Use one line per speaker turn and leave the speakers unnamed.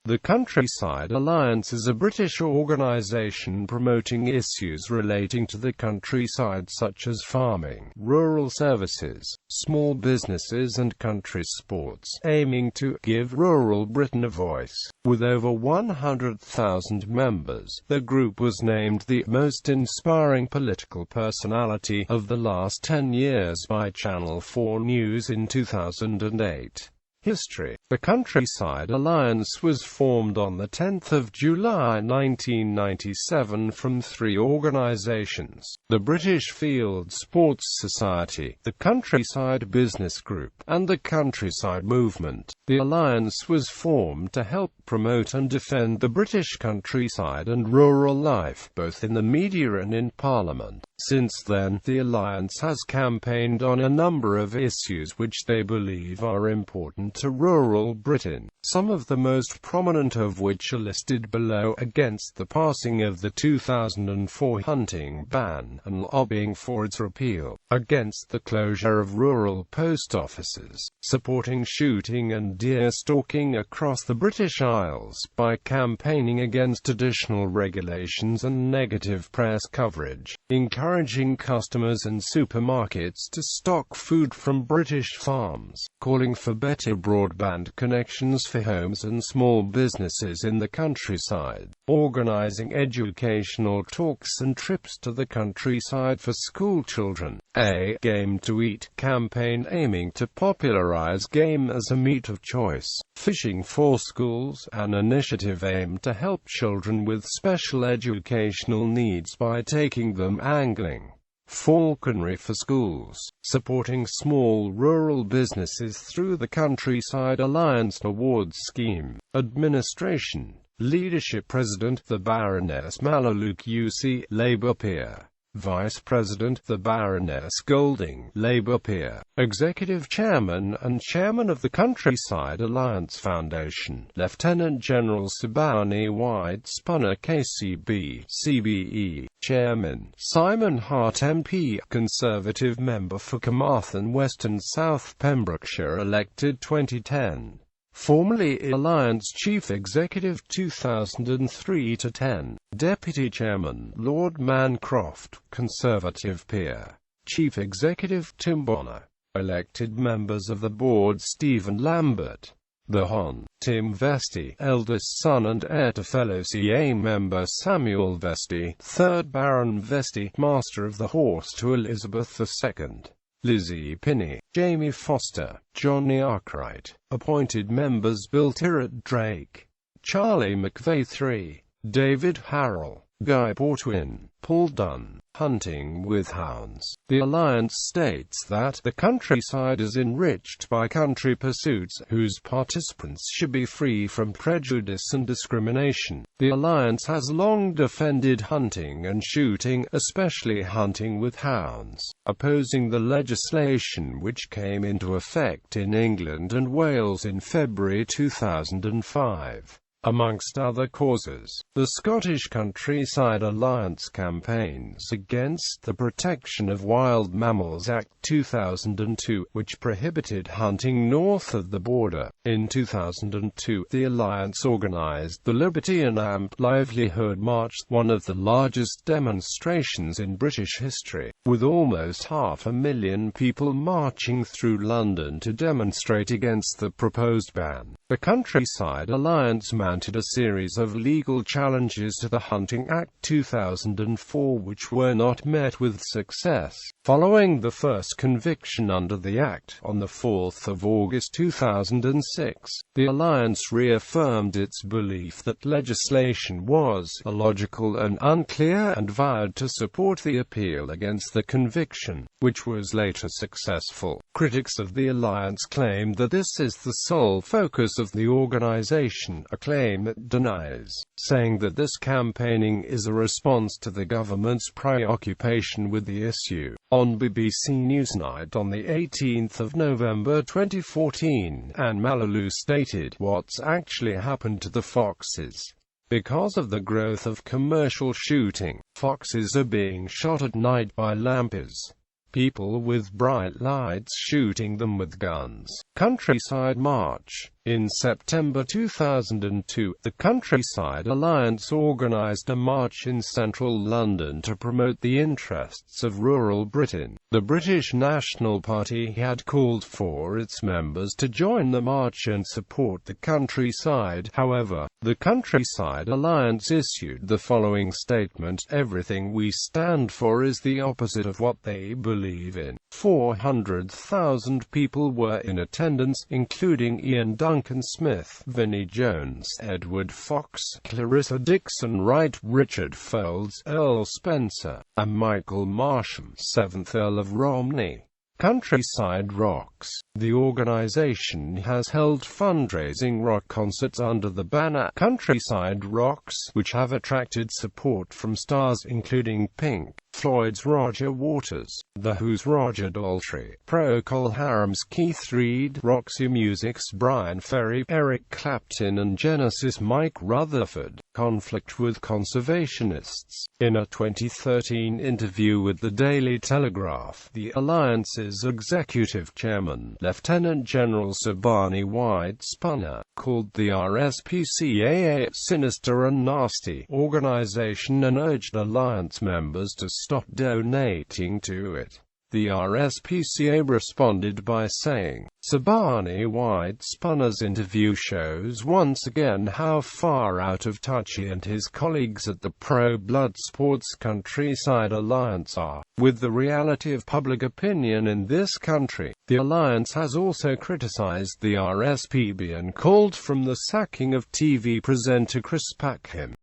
The Countryside Alliance is a British organisation promoting issues relating to the countryside such as farming, rural services, small businesses and country sports, aiming to give rural Britain a voice. With over 100,000 members, the group was named the most inspiring political personality of the last 10 years by Channel 4 News in 2008. History. The Countryside Alliance was formed on 10 July 1997 from three organisations: the British Field Sports Society, the Countryside Business Group, and the Countryside Movement. The alliance was formed to help promote and defend the British countryside and rural life, both in the media and in Parliament. Since then, the alliance has campaigned on a number of issues which they believe are important to rural Britain, some of the most prominent of which are listed below: against the passing of the 2004 hunting ban and lobbying for its repeal, against the closure of rural post offices, supporting shooting and deer stalking across the British Isles by campaigning against additional regulations and negative press coverage, encouraging customers and supermarkets to stock food from British farms, calling for better broadband connections for homes and small businesses in the countryside, organising educational talks and trips to the countryside for school children, a Game to Eat campaign aiming to popularise game as a meat of choice, fishing for schools, an initiative aimed to help children with special educational needs by taking them angling, falconry for schools, supporting small rural businesses through the Countryside Alliance Awards Scheme, administration, leadership. President the Baroness Malaluk UC, Labour peer. Vice President the Baroness Golding, Labour peer. Executive Chairman and Chairman of the Countryside Alliance Foundation, Lieutenant General Sabani White Spunner KCB, CBE. Chairman, Simon Hart MP, Conservative member for Carmarthen West and South Pembrokeshire, elected 2010. Formerly Alliance Chief Executive 2003–10, Deputy Chairman, Lord Mancroft, Conservative peer. Chief Executive Tim Bonner. Elected members of the board: Stephen Lambert, the Hon. Tim Vestey, eldest son and heir to fellow CA member Samuel Vestey, 3rd Baron Vestey, Master of the Horse to Elizabeth II. Lizzie Pinney, Jamie Foster, Johnny Arkwright. Appointed members: Bill Tyrrett Drake, Charlie McVeigh III, David Harrell, Guy Portwin, Paul Dunn. Hunting with Hounds. The alliance states that the countryside is enriched by country pursuits, whose participants should be free from prejudice and discrimination. The alliance has long defended hunting and shooting, especially hunting with hounds, opposing the legislation which came into effect in England and Wales in February 2005. Amongst other causes, the Scottish Countryside Alliance campaigns against the Protection of Wild Mammals Act 2002, which prohibited hunting north of the border. In 2002, the alliance organised the Liberty and Amp Livelihood March, one of the largest demonstrations in British history, with almost 500,000 people marching through London to demonstrate against the proposed ban. The Countryside Alliance mounted a series of legal challenges to the Hunting Act 2004 which were not met with success. Following the first conviction under the Act, on 4 August 2006, the Alliance reaffirmed its belief that legislation was illogical and unclear and vowed to support the appeal against the conviction, which was later successful. Critics of the Alliance claim that this is the sole focus of the organisation, a claim it denies, saying that this campaigning is a response to the government's preoccupation with the issue. On BBC Newsnight on 18 November 2014, Anne Malalou stated, "What's actually happened to the foxes? Because of the growth of commercial shooting, foxes are being shot at night by lampers. people with bright lights shooting them with guns. Countryside March. In September 2002, the Countryside Alliance organised a march in central London to promote the interests of rural Britain. The British National Party had called for its members to join the march and support the countryside. However, the Countryside Alliance issued the following statement: "Everything we stand for is the opposite of what they believe in." 400,000 people were in attendance, including Ian Duncan Smith, Vinnie Jones, Edward Fox, Clarissa Dixon Wright, Richard Foulds, Earl Spencer, and Michael Marsham, 7th Earl of Romney. Countryside Rocks. The organization has held fundraising rock concerts under the banner Countryside Rocks, which have attracted support from stars including Pink Floyd's Roger Waters, The Who's Roger Daltrey, Procol Harum's Keith Reid, Roxy Music's Brian Ferry, Eric Clapton and Genesis' Mike Rutherford. Conflict with conservationists. In a 2013 interview with the Daily Telegraph, the Alliance's executive chairman, Lieutenant General Sir Barney White-Spunner, called the RSPCA a sinister and nasty organization and urged Alliance members to stop donating to it. The RSPCA responded by saying, "Sir Barney White-Spunner's interview shows once again how far out of touch he and his colleagues at the pro-blood sports Countryside Alliance are with the reality of public opinion in this country." The Alliance has also criticized the RSPB and called for the sacking of TV presenter Chris Packham.